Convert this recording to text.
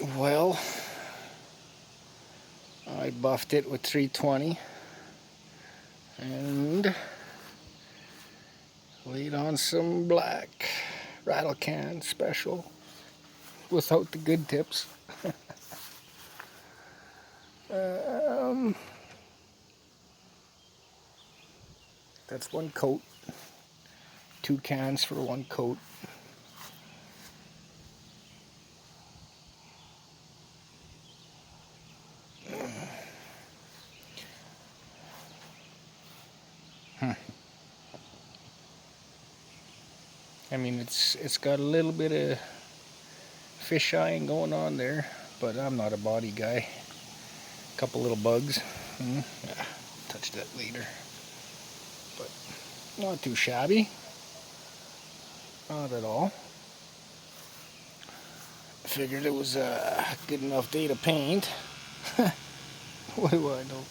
Well, I buffed it with 320 and laid on some black Rattle can special without the good tips. That's one coat. 2 cans for 1 coat. I mean, it's got a little bit of fish eyeing going on there, but I'm not a body guy. Couple little bugs. Yeah, touch that later. But not too shabby. Not at all. Figured it was a good enough day to paint. What do I know?